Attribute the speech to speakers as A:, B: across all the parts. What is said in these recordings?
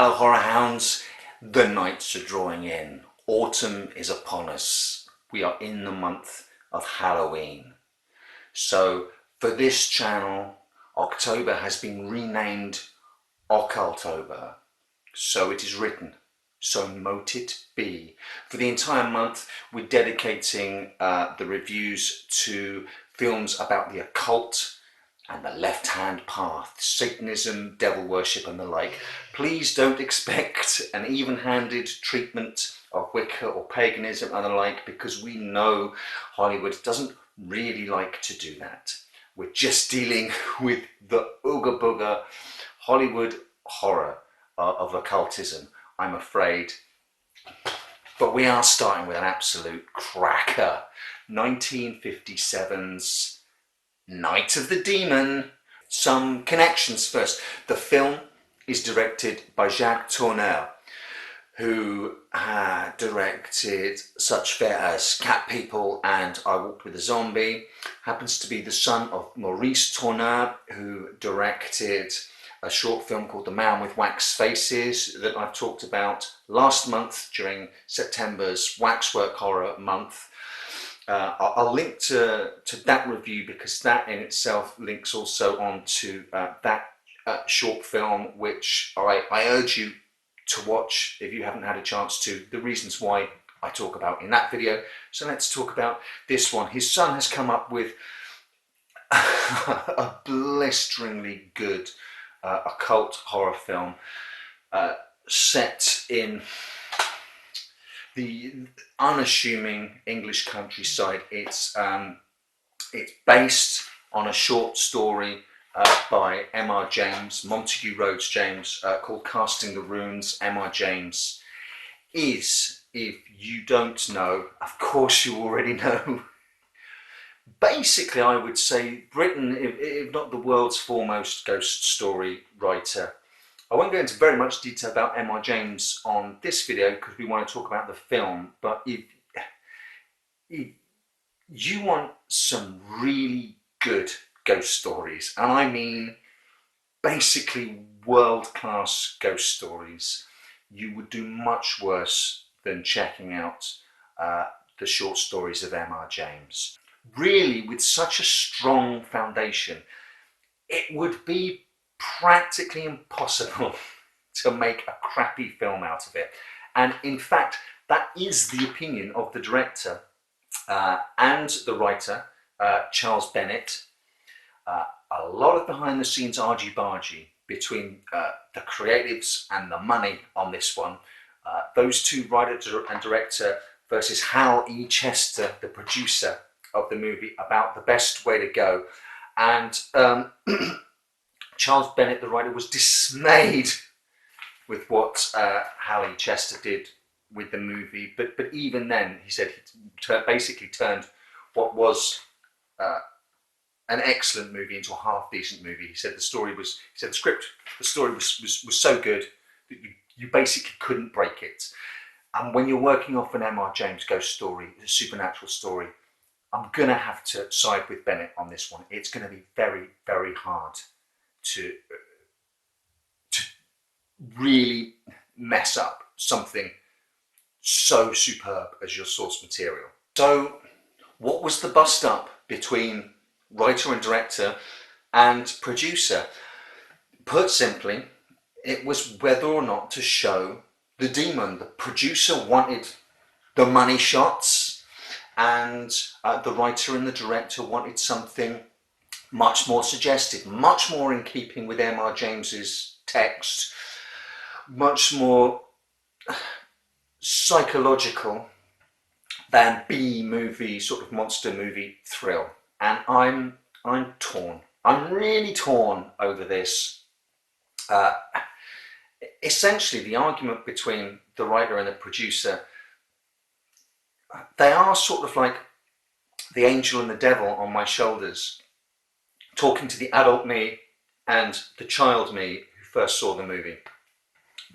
A: Hello horror hounds, the nights are drawing in. Autumn is upon us. We are in the month of Halloween. So for this channel, October has been renamed Occultober. So it is written, so mote it be. For the entire month, we're dedicating the reviews to films about the occult and the left-hand path, Satanism, devil worship and the like. Please don't expect an even-handed treatment of Wicca or paganism and the like, because we know Hollywood doesn't really like to do that. We're just dealing with the ooga booga Hollywood horror of occultism, I'm afraid. But we are starting with an absolute cracker. 1957's Night of the Demon. Some connections first. The film is directed by Jacques Tourneur, who directed such fare as Cat People and I Walked with a Zombie. Happens to be the son of Maurice Tourneur, who directed a short film called The Man with Wax Faces that I've talked about last month during September's Waxwork Horror Month. I'll link to that review because that in itself links also on to that short film, which I urge you to watch if you haven't had a chance to. The reasons why I talk about in that video. So let's talk about this one. His son has come up with a blisteringly good occult horror film set in the unassuming English countryside. It's based on a short story by M.R. James, Montague Rhodes James, called Casting the Runes. M.R. James is, if you don't know, of course you already know, basically I would say Britain, if not the world's foremost ghost story writer. I won't go into very much detail about M.R. James on this video because we want to talk about the film, but if you want some really good ghost stories, and I mean basically world-class ghost stories, you would do much worse than checking out the short stories of M.R. James. Really, with such a strong foundation, it would be practically impossible to make a crappy film out of it. And in fact, that is the opinion of the director and the writer, Charles Bennett. A lot of behind the scenes argy-bargy between the creatives and the money on this one. Those two, writer and director, versus Hal E. Chester, the producer of the movie, about the best way to go. And Charles Bennett, the writer, was dismayed with what Hal E. Chester did with the movie. But even then, he said he basically turned what was an excellent movie into a half-decent movie. He said the story was, the story was so good that you basically couldn't break it. And when you're working off an M.R. James ghost story, a supernatural story, I'm going to have to side with Bennett on this one. It's going to be very, very hard to really mess up something so superb as your source material. So what was the bust up between writer and director and producer? Put simply, it was whether or not to show the demon. The producer wanted the money shots, and the writer and the director wanted something much more suggestive, much more in keeping with M.R. James's text, much more psychological than B-movie, sort of monster movie thrill. And I'm torn. I'm really torn over this. Essentially, the argument between the writer and the producer, they are sort of like the angel and the devil on my shoulders, talking to the adult me and the child me who first saw the movie.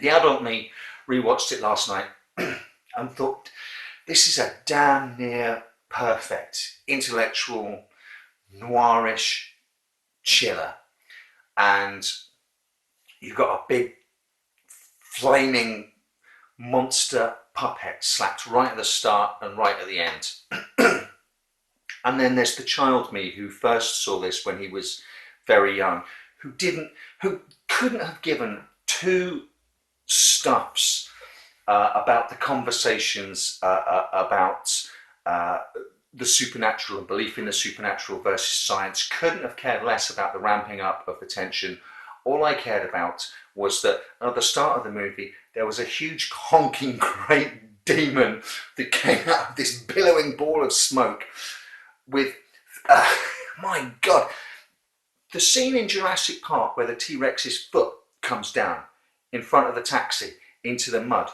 A: The adult me rewatched it last night and thought, this is a damn near perfect intellectual noirish chiller. And you've got a big flaming monster puppet slapped right at the start and right at the end. And then there's the child me who first saw this when he was very young, who couldn't have given two stuffs about the conversations about the supernatural and belief in the supernatural versus science, couldn't have cared less about the ramping up of the tension. All I cared about was that at the start of the movie, there was a huge honking great demon that came out of this billowing ball of smoke with, my God, the scene in Jurassic Park where the T-Rex's foot comes down in front of the taxi into the mud.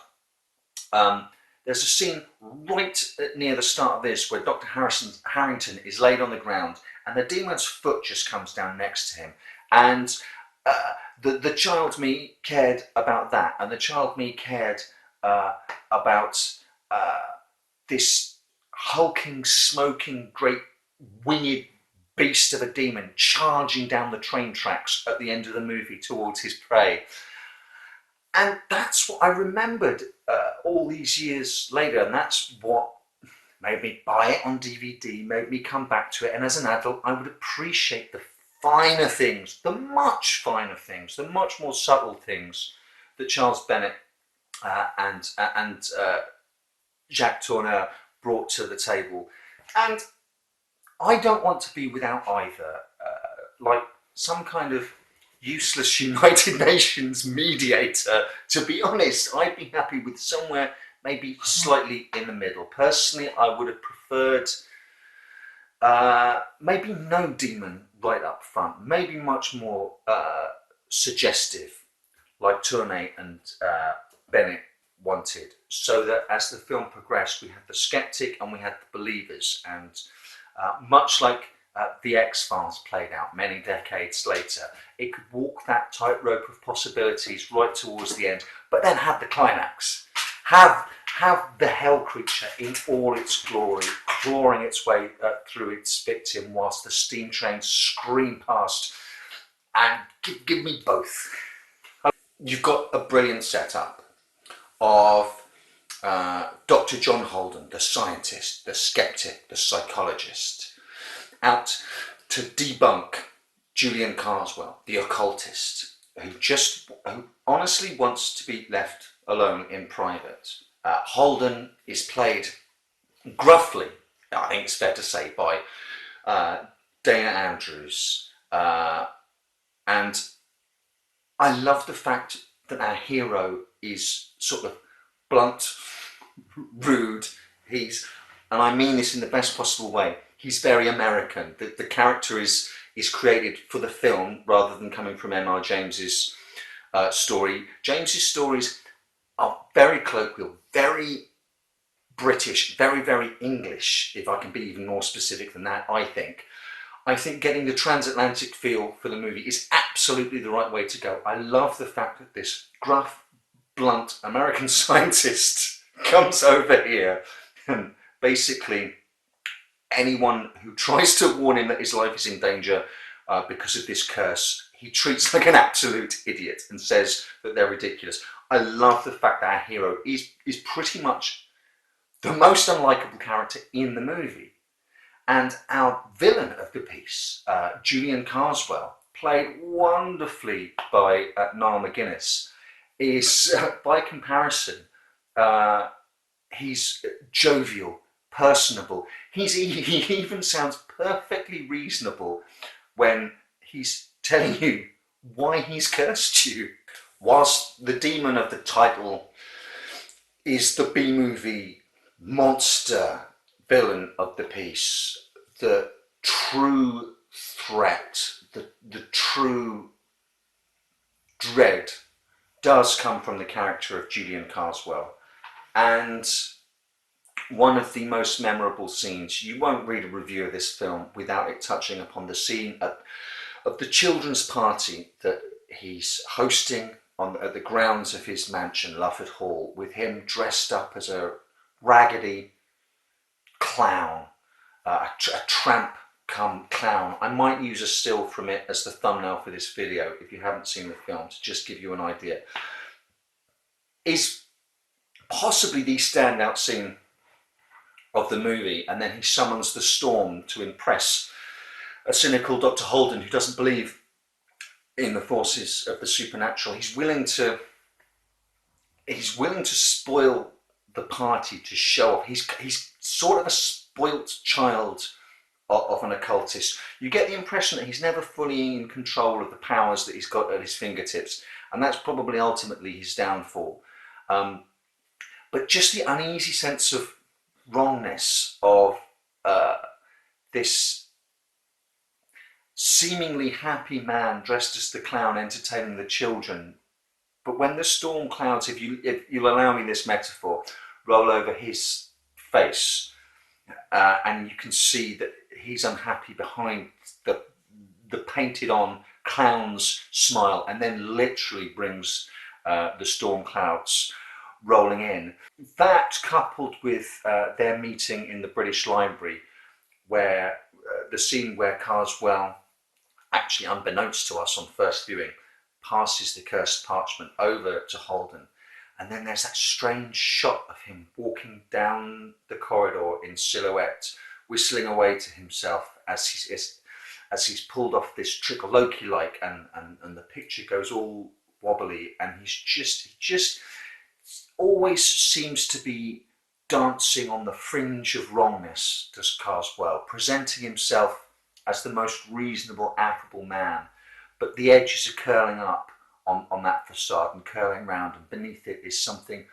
A: There's a scene right near the start of this where Dr. Harrington is laid on the ground and the demon's foot just comes down next to him. And the child me cared about that, and the child me cared about this hulking, smoking, great winged beast of a demon charging down the train tracks at the end of the movie towards his prey. And that's what I remembered all these years later, and that's what made me buy it on DVD, made me come back to it, and as an adult I would appreciate the finer things, the much finer things, the much more subtle things that Charles Bennett and Jacques Tourneur brought to the table. And I don't want to be without either, like some kind of useless United Nations mediator. To be honest, I'd be happy with somewhere maybe slightly in the middle. Personally, I would have preferred maybe no demon right up front, maybe much more suggestive, like Tourneur and Bennett wanted, so that as the film progressed we had the skeptic and we had the believers, and much like The X-Files played out many decades later, it could walk that tightrope of possibilities right towards the end, but then have the climax, have the hell creature in all its glory, clawing its way through its victim whilst the steam trains scream past, and give me both. You've got a brilliant setup of Dr. John Holden, the scientist, the skeptic, the psychologist, out to debunk Julian Carswell, the occultist, who honestly wants to be left alone in private. Holden is played gruffly, I think it's fair to say, by Dana Andrews, and I love the fact that our hero is sort of blunt, rude. And I mean this in the best possible way, he's very American. The character is created for the film rather than coming from M.R. James's story. James's stories are very colloquial, very British, very, very English, if I can be even more specific than that, I think. I think getting the transatlantic feel for the movie is absolutely the right way to go. I love the fact that this gruff, blunt American scientist comes over here and basically anyone who tries to warn him that his life is in danger because of this curse, he treats like an absolute idiot and says that they're ridiculous. I love the fact that our hero is pretty much the most unlikable character in the movie. And our villain of the piece, Julian Carswell, played wonderfully by Niall McGuinness, is, by comparison, he's jovial, personable. He even sounds perfectly reasonable when he's telling you why he's cursed you. Whilst the demon of the title is the B-movie monster villain of the piece, the true threat, the true dread does come from the character of Julian Carswell. And one of the most memorable scenes, you won't read a review of this film without it touching upon the scene of the children's party that he's hosting at the grounds of his mansion, Lufford Hall, with him dressed up as a raggedy clown, a tramp come clown. I might use a still from it as the thumbnail for this video if you haven't seen the film, to just give you an idea. is possibly the standout scene of the movie. And then he summons the storm to impress a cynical Dr. Holden who doesn't believe in the forces of the supernatural. He's willing to spoil the party to show off. He's sort of a spoilt child of an occultist. You get the impression that he's never fully in control of the powers that he's got at his fingertips, and that's probably ultimately his downfall. But just the uneasy sense of wrongness of this seemingly happy man dressed as the clown entertaining the children. But when the storm clouds, if you'll allow me this metaphor, roll over his face, and you can see that he's unhappy behind the painted on clown's smile, and then literally brings the storm clouds rolling in. That, coupled with their meeting in the British Library, where the scene where Carswell, actually unbeknownst to us on first viewing, passes the cursed parchment over to Holden, and then there's that strange shot of him walking down the corridor in silhouette, whistling away to himself as he's pulled off this trick, Loki-like, and the picture goes all wobbly, and he just always seems to be dancing on the fringe of wrongness, does Carswell, presenting himself as the most reasonable, affable man, but the edges are curling up on that facade and curling round, and beneath it is something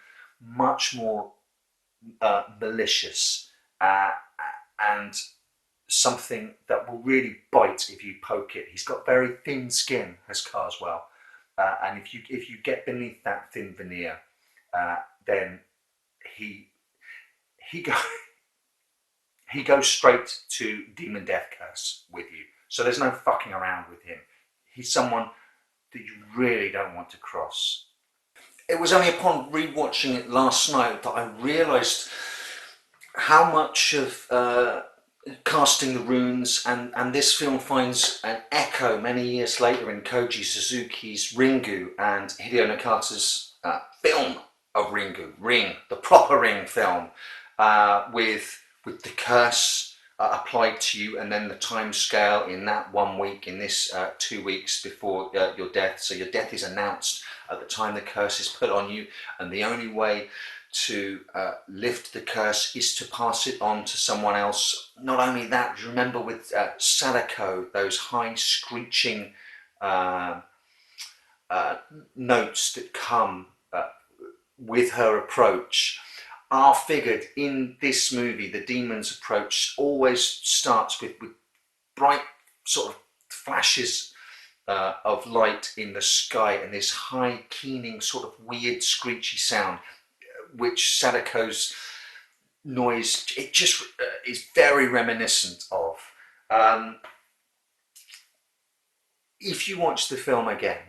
A: much more malicious and something that will really bite if you poke it. He's got very thin skin, has Carswell, and if you get beneath that thin veneer, then he goes straight to demon death curse with you. So there's no fucking around with him. He's someone that you really don't want to cross. It was only upon rewatching it last night that I realised how much of casting the runes and this film finds an echo many years later in Koji Suzuki's Ringu and Hideo Nakata's film of Ringu, Ring, the proper Ring film, with the curse applied to you, and then the time scale in that 1 week, in this 2 weeks before your death. So your death is announced at the time the curse is put on you, and the only way to lift the curse is to pass it on to someone else. Not only that, remember with Sadako, those high screeching notes that come with her approach are figured in this movie. The demon's approach always starts with bright sort of flashes of light in the sky and this high keening sort of weird screechy sound, which Sadako's noise, it just is very reminiscent of. If you watch the film again,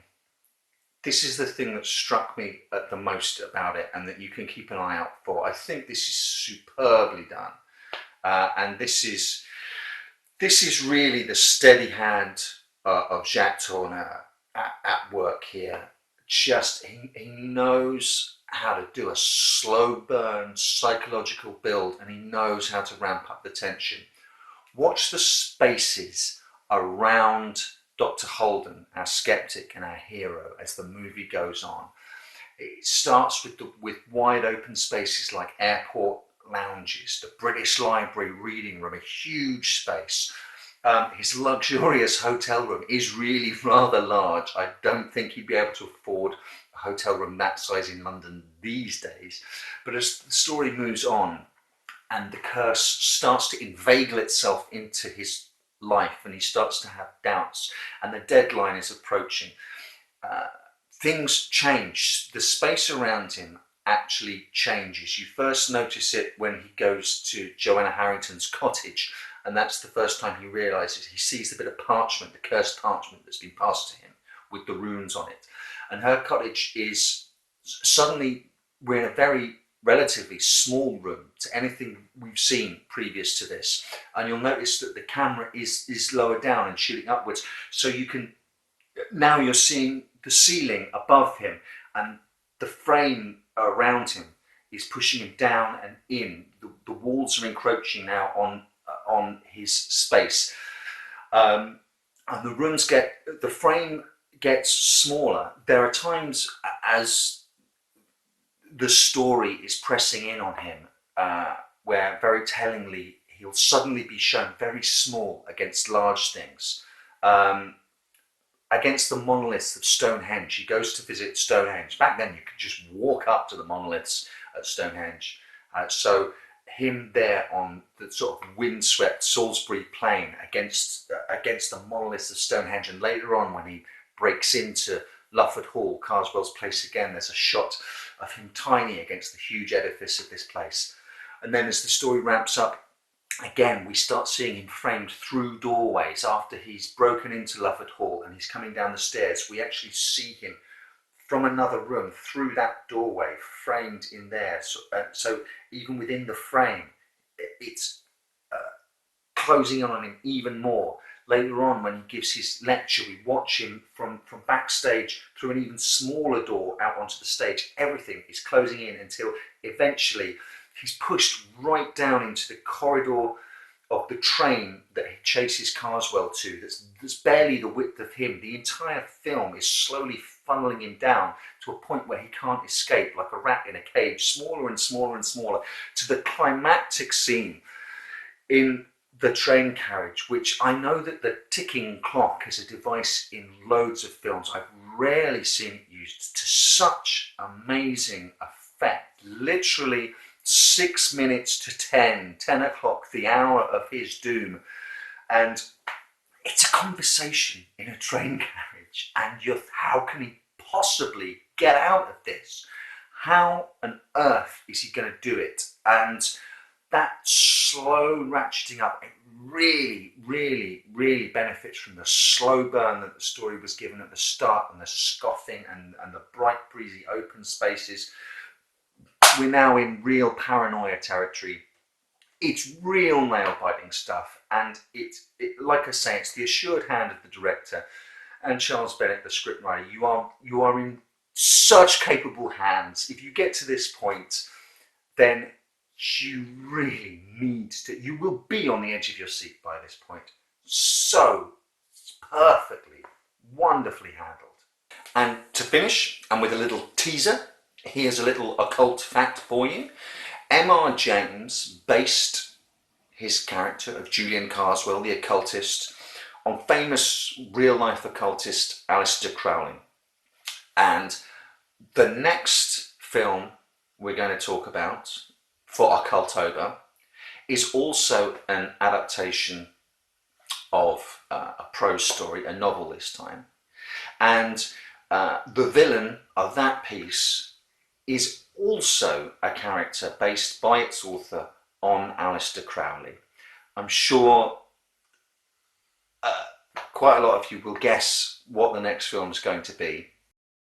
A: this is the thing that struck me at the most about it, and that you can keep an eye out for. I think this is superbly done, and this is really the steady hand of Jacques Tourneur at work here. Just he knows how to do a slow burn psychological build, and he knows how to ramp up the tension. Watch the spaces around Dr. Holden, our skeptic and our hero, as the movie goes on. It starts with wide open spaces like airport lounges, the British Library reading room, a huge space. His luxurious hotel room is really rather large. I don't think he'd be able to afford a hotel room that size in London these days. But as the story moves on and the curse starts to inveigle itself into his life, and he starts to have doubts, and the deadline is approaching, things change. The space around him actually changes. You first notice it when he goes to Joanna Harrington's cottage, and that's the first time he realizes, he sees the bit of parchment, the cursed parchment that's been passed to him with the runes on it. And her cottage is suddenly, we're in a very relatively small room to anything we've seen previous to this, and you'll notice that the camera is lower down and shooting upwards, so you can, now you're seeing the ceiling above him, and the frame around him is pushing him down and in. The walls are encroaching now on his space, and the frame gets smaller. There are times as the story is pressing in on him, where very tellingly he'll suddenly be shown very small against large things. Against the monoliths of Stonehenge. He goes to visit Stonehenge. Back then you could just walk up to the monoliths at Stonehenge. So him there on the sort of windswept Salisbury plain against the monoliths of Stonehenge, and later on when he breaks into Lufford Hall, Carswell's place again, there's a shot of him tiny against the huge edifice of this place. And then as the story ramps up, again, we start seeing him framed through doorways. After he's broken into Lufford Hall and he's coming down the stairs, we actually see him from another room through that doorway, framed in there. So even within the frame, it's closing on him even more. Later on, when he gives his lecture, we watch him from backstage through an even smaller door out onto the stage. Everything is closing in until eventually he's pushed right down into the corridor of the train that he chases Carswell to. That's barely the width of him. The entire film is slowly funneling him down to a point where he can't escape, like a rat in a cage, smaller and smaller and smaller, to the climactic scene in the train carriage, which I know that the ticking clock is a device in loads of films. I've rarely seen it used to such amazing effect. Literally 6 minutes to 10 o'clock, the hour of his doom. And it's a conversation in a train carriage, and how can he possibly get out of this? How on earth is he going to do it? And that slow ratcheting up, it really, really, really benefits from the slow burn that the story was given at the start, and the scoffing and the bright, breezy open spaces. We're now in real paranoia territory. It's real nail-biting stuff, and like I say, it's the assured hand of the director and Charles Bennett, the scriptwriter. You are in such capable hands. If you get to this point, then you really need to. You will be on the edge of your seat by this point. So perfectly, wonderfully handled. And to finish, and with a little teaser, here's a little occult fact for you. M.R. James based his character of Julian Carswell, the occultist, on famous real-life occultist Aleister Crowley. And the next film we're going to talk about for Occultober is also an adaptation of a prose story, a novel this time. And the villain of that piece is also a character based by its author on Aleister Crowley. I'm sure quite a lot of you will guess what the next film is going to be.